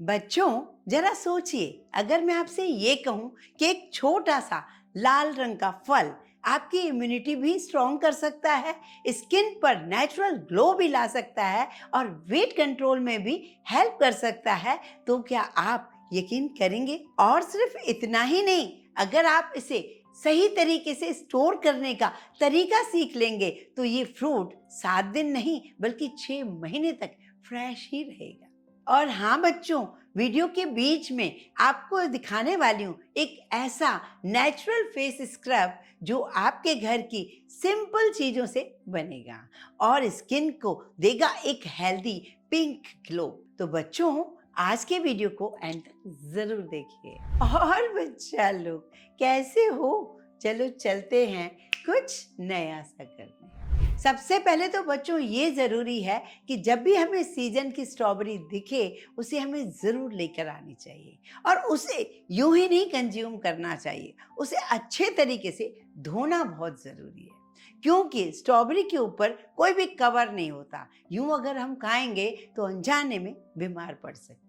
बच्चों, जरा सोचिए, अगर मैं आपसे ये कहूं कि एक छोटा सा लाल रंग का फल आपकी इम्यूनिटी भी स्ट्रॉन्ग कर सकता है, स्किन पर नेचुरल ग्लो भी ला सकता है और वेट कंट्रोल में भी हेल्प कर सकता है, तो क्या आप यकीन करेंगे? और सिर्फ इतना ही नहीं, अगर आप इसे सही तरीके से स्टोर करने का तरीका सीख लेंगे तो ये फ्रूट 7 दिन नहीं बल्कि 6 महीने तक फ्रेश ही रहेगा। और हाँ बच्चों, वीडियो के बीच में आपको दिखाने वाली हूँ एक ऐसा नेचुरल फेस स्क्रब जो आपके घर की सिंपल चीजों से बनेगा और स्किन को देगा एक हेल्दी पिंक ग्लो। तो बच्चों, आज के वीडियो को एंड तक जरूर देखिए। और बच्चा लोग, कैसे हो? चलो चलते हैं कुछ नया सा करने। सबसे पहले तो बच्चों ये ज़रूरी है कि जब भी हमें सीजन की स्ट्रॉबेरी दिखे, उसे हमें ज़रूर लेकर आनी चाहिए और उसे यूं ही नहीं कंज्यूम करना चाहिए, उसे अच्छे तरीके से धोना बहुत ज़रूरी है, क्योंकि स्ट्रॉबेरी के ऊपर कोई भी कवर नहीं होता। यूं अगर हम खाएंगे तो अनजाने में बीमार पड़ सकते हैं।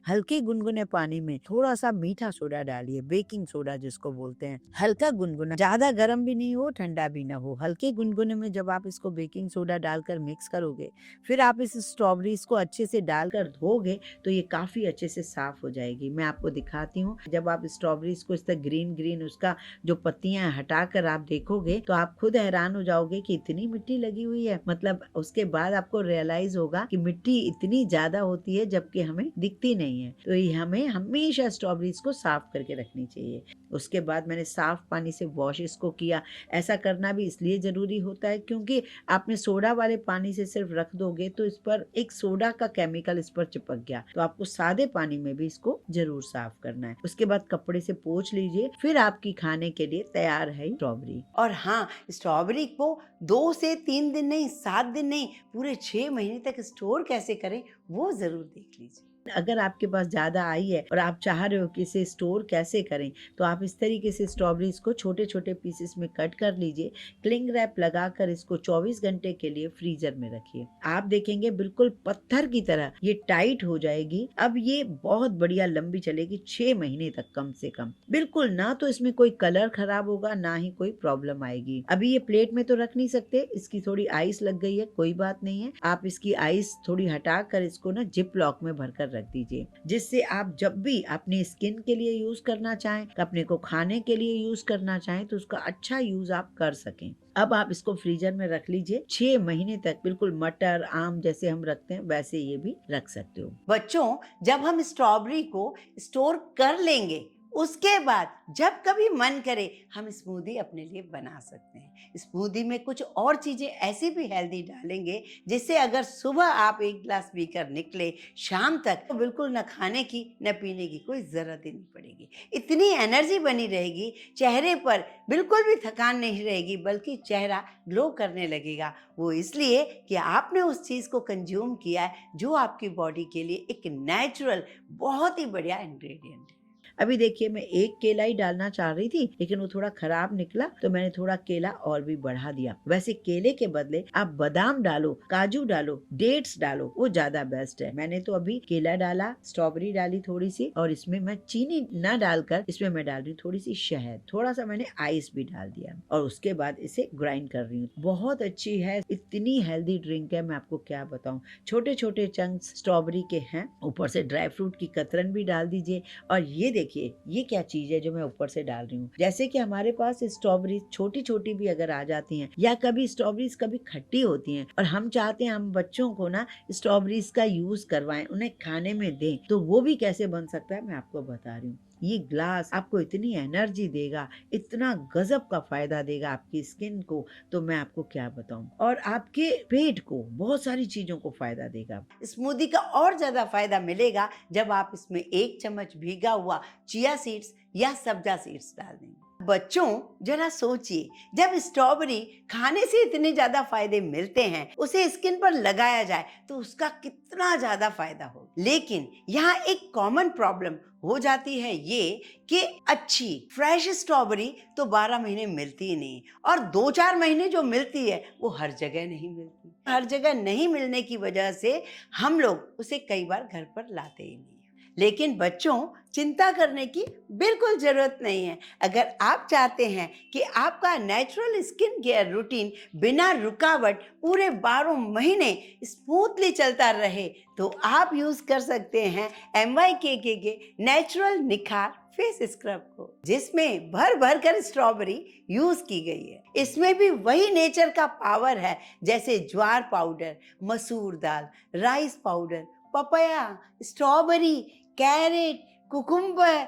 हल्के गुनगुने पानी में थोड़ा सा मीठा सोडा डालिए, बेकिंग सोडा जिसको बोलते हैं। हल्का गुनगुना, ज्यादा गर्म भी नहीं हो, ठंडा भी ना हो। हल्के गुनगुने में जब आप इसको बेकिंग सोडा डालकर मिक्स करोगे, फिर आप इस स्ट्रॉबेरीज को अच्छे से डालकर धोगे तो ये काफी अच्छे से साफ हो जाएगी। मैं आपको दिखाती हूँ। जब आप स्ट्रॉबेरीज को इस तरह ग्रीन ग्रीन उसका जो पत्तियां हटाकर आप देखोगे तो आप खुद हैरान हो जाओगे कि इतनी मिट्टी लगी हुई है। मतलब उसके बाद आपको रियलाइज होगा कि मिट्टी इतनी ज्यादा होती है जबकि हमें दिखती नहीं है। तो ये हमें हमेशा स्ट्रॉबेरीज को साफ करके रखनी चाहिए। उसके बाद मैंने साफ पानी से वॉश इसको किया। ऐसा करना भी इसलिए जरूरी होता है क्योंकि आपने सोडा वाले पानी से सिर्फ रख दोगे तो इस पर एक सोडा का केमिकल इस पर चिपक गया, तो आपको सादे पानी में भी इसको जरूर साफ करना है। उसके बाद कपड़े से पोंछ लीजिए, फिर आपकी खाने के लिए तैयार है स्ट्रॉबेरी। और हाँ, स्ट्रॉबेरी को 2 से 3 दिन नहीं, 7 दिन नहीं, पूरे 6 महीने तक स्टोर कैसे करें वो जरूर देख लीजिए। अगर आपके पास ज्यादा आई है और आप चाह रहे हो कि इसे स्टोर कैसे करें, तो आप इस तरीके से स्ट्रॉबेरीज को छोटे छोटे पीसेस में कट कर लीजिए। क्लिंग रैप लगाकर इसको 24 घंटे के लिए फ्रीजर में रखिए। आप देखेंगे बिल्कुल पत्थर की तरह ये टाइट हो जाएगी। अब ये बहुत बढ़िया लंबी चलेगी, 6 महीने तक कम से कम। बिल्कुल ना तो इसमें कोई कलर खराब होगा, ना ही कोई प्रॉब्लम आएगी। अभी ये प्लेट में तो रख नहीं सकते, इसकी थोड़ी आइस लग गई है, कोई बात नहीं है। आप इसकी आइस थोड़ी हटा कर इसको ना जिप लॉक में भरकर रख दीजिए, जिससे आप जब भी अपनी स्किन के लिए यूज करना चाहें, अपने को खाने के लिए यूज करना चाहें, तो उसका अच्छा यूज आप कर सकें। अब आप इसको फ्रीजर में रख लीजिए 6 महीने तक। बिल्कुल मटर आम जैसे हम रखते हैं वैसे ये भी रख सकते हो। बच्चों, जब हम स्ट्रॉबेरी को स्टोर कर लेंगे, उसके बाद जब कभी मन करे हम स्मूदी अपने लिए बना सकते हैं। स्मूदी में कुछ और चीजें ऐसी भी हेल्दी डालेंगे जिससे अगर सुबह आप एक गिलास पीकर निकले, शाम तक तो बिल्कुल न खाने की न पीने की कोई जरूरत ही नहीं पड़ेगी। इतनी एनर्जी बनी रहेगी, चेहरे पर बिल्कुल भी थकान नहीं रहेगी, बल्कि चेहरा ग्लो करने लगेगा। वो इसलिए कि आपने उस चीज को कंज्यूम किया है जो आपकी बॉडी के लिए एक नेचुरल बहुत ही बढ़िया इंग्रेडिएंट है। अभी देखिए, मैं एक केला ही डालना चाह रही थी, लेकिन वो थोड़ा खराब निकला तो मैंने थोड़ा केला और भी बढ़ा दिया। वैसे केले के बदले आप बादाम डालो, काजू डालो, डेट्स डालो, वो ज्यादा बेस्ट है। मैंने तो अभी केला डाला, स्ट्रॉबेरी डाली थोड़ी सी, और इसमें मैं चीनी न डालकर इसमें मैं डाल रही हूँ थोड़ी सी शहद, थोड़ा सा मैंने आइस भी डाल दिया और उसके बाद इसे ग्राइंड कर रही हूँ। बहुत अच्छी है, इतनी हेल्दी ड्रिंक है, मैं आपको क्या बताऊँ। छोटे छोटे चंक्स स्ट्रॉबेरी के हैं, ऊपर से ड्राई फ्रूट की कतरन भी डाल दीजिए। और ये देखिए, ये क्या चीज है जो मैं ऊपर से डाल रही हूँ। जैसे कि हमारे पास स्ट्रॉबेरी छोटी छोटी भी अगर आ जाती हैं, या कभी स्ट्रॉबेरीज कभी खट्टी होती हैं, और हम चाहते हैं हम बच्चों को ना स्ट्रॉबेरीज का यूज करवाएं, उन्हें खाने में दें, तो वो भी कैसे बन सकता है मैं आपको बता रही हूँ। ये ग्लास आपको इतनी एनर्जी देगा, इतना गजब का फायदा देगा आपकी स्किन को, तो मैं आपको क्या बताऊं। और आपके पेट को बहुत सारी चीजों को फायदा देगा। स्मूदी का और ज्यादा फायदा मिलेगा जब आप इसमें 1 चम्मच भीगा हुआ चिया सीड्स या सब्जा सीड्स डाल देंगे। बच्चों, जरा सोचिए, जब स्ट्रॉबेरी खाने से इतने ज्यादा फायदे मिलते हैं, उसे स्किन पर लगाया जाए तो उसका कितना ज्यादा फायदा हो। लेकिन यहाँ एक कॉमन प्रॉब्लम हो जाती है ये कि अच्छी फ्रेश स्ट्रॉबेरी तो 12 महीने मिलती ही नहीं, और 2-4 महीने जो मिलती है वो हर जगह नहीं मिलती। हर जगह नहीं मिलने की वजह से हम लोग उसे कई बार घर पर लाते ही नहीं। लेकिन बच्चों, चिंता करने की बिल्कुल जरूरत नहीं है। अगर आप चाहते हैं कि आपका नेचुरल स्किन केयर रूटीन बिना रुकावट पूरे 12 महीने स्मूथली चलता रहे, तो आप यूज कर सकते हैं MYKK के नेचुरल निखार फेस स्क्रब को, जिसमें भर भर कर स्ट्रॉबेरी यूज की गई है। इसमें भी वही नेचर का पावर है, जैसे ज्वार पाउडर, मसूर दाल, rice powder, papaya, strawberry, carrot, cucumber,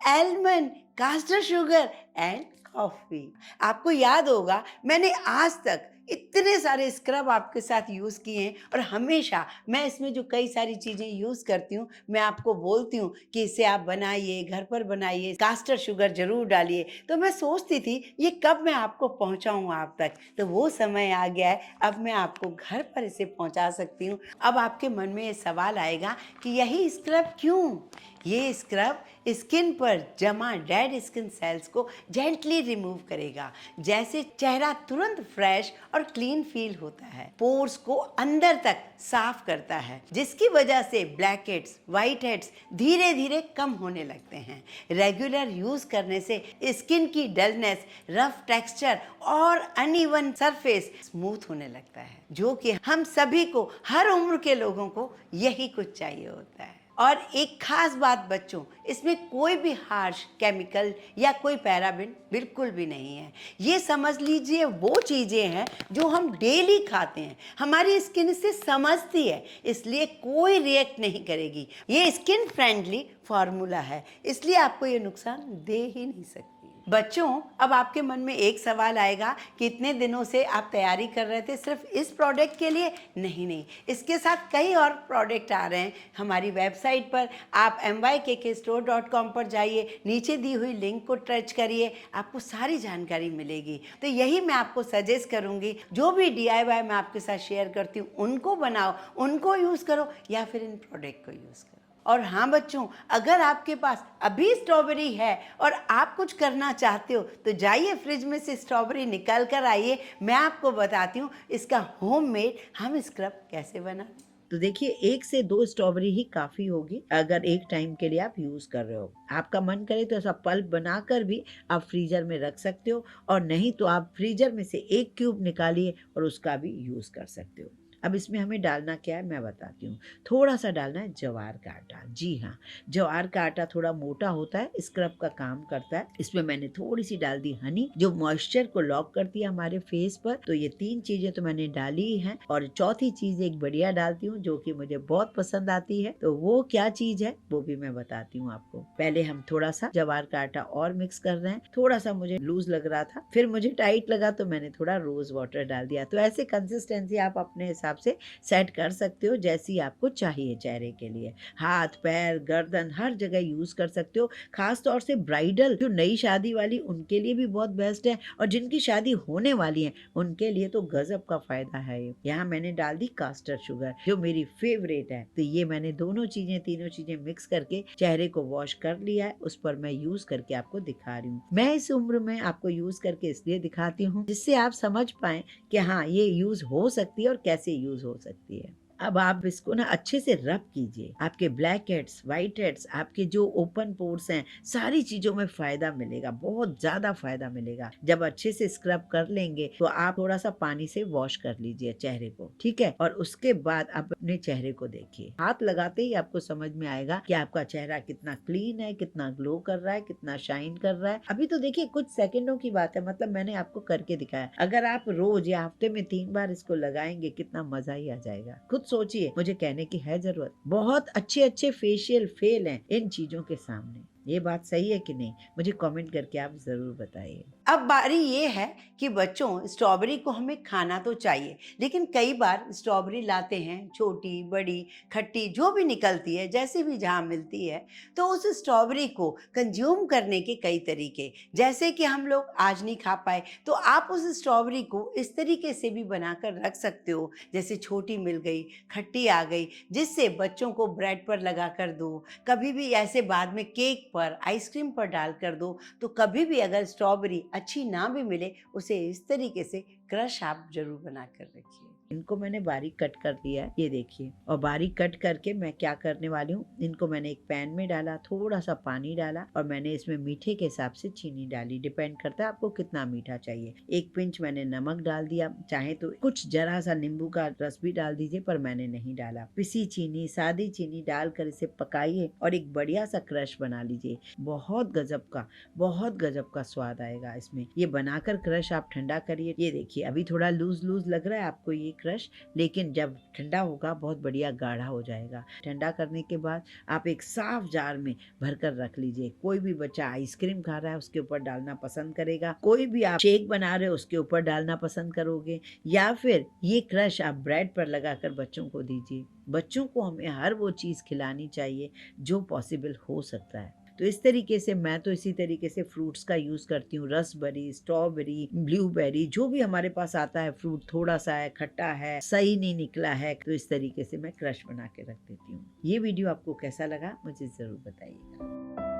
almond, castor sugar and coffee. आपको याद होगा, मैंने आज तक इतने सारे स्क्रब आपके साथ यूज़ किए हैं, और हमेशा मैं इसमें जो कई सारी चीज़ें यूज़ करती हूँ, मैं आपको बोलती हूँ कि इसे आप बनाइए, घर पर बनाइए, कास्टर शुगर ज़रूर डालिए। तो मैं सोचती थी ये कब मैं आपको पहुँचाऊँ आप तक, तो वो समय आ गया है, अब मैं आपको घर पर इसे पहुँचा सकती हूँ। अब आपके मन में ये सवाल आएगा कि यही स्क्रब क्यों? ये स्क्रब स्किन पर जमा डेड स्किन सेल्स को जेंटली रिमूव करेगा, जैसे चेहरा तुरंत फ्रेश और क्लीन फील होता है। पोर्स को अंदर तक साफ करता है, जिसकी वजह से ब्लैक हेड्स, व्हाइट हेड्स धीरे धीरे कम होने लगते हैं। रेगुलर यूज करने से स्किन की डलनेस, रफ टेक्सचर और अनइवन सरफेस स्मूथ होने लगता है, जो कि हम सभी को, हर उम्र के लोगों को यही कुछ चाहिए होता है। और एक खास बात बच्चों, इसमें कोई भी हार्श केमिकल या कोई पैराबिन बिल्कुल भी नहीं है। ये समझ लीजिए वो चीज़ें हैं जो हम डेली खाते हैं, हमारी स्किन इसे समझती है, इसलिए कोई रिएक्ट नहीं करेगी। ये स्किन फ्रेंडली फार्मूला है, इसलिए आपको ये नुकसान दे ही नहीं सकती। बच्चों, अब आपके मन में एक सवाल आएगा कि इतने दिनों से आप तैयारी कर रहे थे सिर्फ इस प्रोडक्ट के लिए? नहीं, इसके साथ कई और प्रोडक्ट आ रहे हैं हमारी वेबसाइट पर। आप mykkstore.com पर जाइए, नीचे दी हुई लिंक को टच करिए, आपको सारी जानकारी मिलेगी। तो यही मैं आपको सजेस्ट करूंगी, जो भी DIY मैं आपके साथ शेयर करती हूँ उनको बनाओ, उनको यूज़ करो, या फिर इन प्रोडक्ट को यूज़ करो। और हाँ बच्चों, अगर आपके पास अभी स्ट्रॉबेरी है और आप कुछ करना चाहते हो, तो जाइए फ्रिज में से स्ट्रॉबेरी निकाल कर आइए, मैं आपको बताती हूँ इसका होममेड हम स्क्रब कैसे बनाते। तो देखिए, 1 से 2 स्ट्रॉबेरी ही काफ़ी होगी अगर एक टाइम के लिए आप यूज़ कर रहे हो। आपका मन करे तो ऐसा पल्प बनाकर भी आप फ्रीज़र में रख सकते हो, और नहीं तो आप फ्रीज़र में से 1 क्यूब निकालिए और उसका भी यूज़ कर सकते हो। अब इसमें हमें डालना क्या है मैं बताती हूँ। थोड़ा-सा डालना है ज्वार का आटा। जी हाँ, ज्वार का आटा थोड़ा मोटा होता है, स्क्रब का काम करता है। इसमें मैंने थोड़ी-सी डाल दी हनी, जो मॉइस्चर को लॉक करती है हमारे फेस पर। तो ये 3 चीज़ें तो मैंने डाली ही हैं, और चौथी चीज़ एक बढ़िया डालती हूँ जो कि मुझे बहुत पसंद आती है। तो वो क्या चीज़ है वो भी मैं बताती हूँ आपको। पहले हम थोड़ा-सा ज्वार का आटा और मिक्स कर रहे हैं। थोड़ा-सा मुझे लूज़ लग रहा था, फिर मुझे टाइट लगा तो मैंने थोड़ा रोज़ वाटर डाल दिया। तो ऐसे कंसिस्टेंसी आप अपने हिसाब से सेट कर सकते हो, जैसी आपको चाहिए चेहरे के लिए। हाथ, पैर, गर्दन हर जगह यूज कर सकते हो। खास तौर से ब्राइडल, जो नई शादी वाली, उनके लिए भी बहुत बेस्ट है, और जिनकी शादी होने वाली है उनके लिए तो गजब का फायदा है। यहाँ मैंने डाल दी कास्टर शुगर, जो मेरी फेवरेट है। तो ये मैंने तीनों चीजें मिक्स करके चेहरे को वॉश कर लिया है। उस पर मैं यूज करके आपको दिखा रही हूँ। मैं इस उम्र में आपको यूज करके इसलिए दिखाती हूँ जिससे आप समझ पाए कि हाँ, ये यूज हो सकती है और कैसे यूज हो सकती है। अब आप इसको ना अच्छे से रब कीजिए। आपके ब्लैक हेड्स, व्हाइट हेड्स, आपके जो ओपन पोर्स हैं, सारी चीजों में फायदा मिलेगा, बहुत ज्यादा फायदा मिलेगा। जब अच्छे से स्क्रब कर लेंगे तो आप थोड़ा सा पानी से वॉश कर लीजिए चेहरे को, ठीक है। और उसके बाद आप अपने चेहरे को देखिए। हाथ लगाते ही आपको समझ में आएगा कि आपका चेहरा कितना क्लीन है, कितना ग्लो कर रहा है, कितना शाइन कर रहा है। अभी तो देखिए कुछ सेकंडों की बात है, मतलब मैंने आपको करके दिखाया। अगर आप रोज या हफ्ते में 3 बार इसको लगाएंगे, कितना मजा ही आ जाएगा। खुद सोचिए, मुझे कहने की है जरूरत? बहुत अच्छे फेशियल फेल हैं इन चीजों के सामने। ये बात सही है कि नहीं? मुझे कमेंट करके आप जरूर बताइए। अब बारी ये है कि बच्चों, स्ट्रॉबेरी को हमें खाना तो चाहिए, लेकिन कई बार स्ट्रॉबेरी लाते हैं छोटी, बड़ी, खट्टी, जो भी निकलती है, जैसे भी जहाँ मिलती है, तो उस स्ट्रॉबेरी को कंज्यूम करने के कई तरीके, जैसे कि हम लोग आज नहीं खा पाए, तो आप उस स्ट्रॉबेरी को इस तरीके से भी बनाकर रख सकते हो, जैसे छोटी मिल गई, खट्टी आ गई, जिससे बच्चों को ब्रेड पर लगा कर दो, कभी भी ऐसे बाद में केक पर, आइसक्रीम पर डाल कर दो। तो कभी भी अगर स्ट्रॉबेरी अच्छी ना भी मिले, उसे इस तरीके से क्रश आप जरूर बना कर रखिए। इनको मैंने बारीक कट कर दिया है, ये देखिए। और बारीक कट करके मैं क्या करने वाली हूँ, इनको मैंने एक पैन में डाला, थोड़ा सा पानी डाला और मैंने इसमें मीठे के हिसाब से चीनी डाली। डिपेंड करता है आपको कितना मीठा चाहिए। एक पिंच मैंने नमक डाल दिया, चाहे तो कुछ जरा सा नींबू का रस भी डाल दीजिए, पर मैंने नहीं डाला। पिसी चीनी, सादी चीनी डालकर इसे पकाइए और एक बढ़िया सा क्रश बना लीजिए। बहुत गजब का स्वाद आएगा इसमें। ये बनाकर क्रश आप ठंडा करिए। ये देखिए अभी थोड़ा लूज लूज लग रहा है आपको ये क्रश, लेकिन जब ठंडा होगा बहुत बढ़िया गाढ़ा हो जाएगा। ठंडा करने के बाद आप एक साफ जार में भरकर रख लीजिए। कोई भी बच्चा आइसक्रीम खा रहा है उसके ऊपर डालना पसंद करेगा, कोई भी आप शेक बना रहे हो उसके ऊपर डालना पसंद करोगे, या फिर ये क्रश आप ब्रेड पर लगाकर बच्चों को दीजिए। बच्चों को हमें हर वो चीज़ खिलानी चाहिए जो पॉसिबल हो सकता है। तो इस तरीके से मैं तो इसी तरीके से फ्रूट्स का यूज़ करती हूँ। रसबेरी, स्ट्रॉबेरी, ब्लूबेरी, जो भी हमारे पास आता है फ्रूट, थोड़ा सा है, खट्टा है, सही नहीं निकला है, तो इस तरीके से मैं क्रश बना के रख देती हूँ। ये वीडियो आपको कैसा लगा मुझे ज़रूर बताइएगा।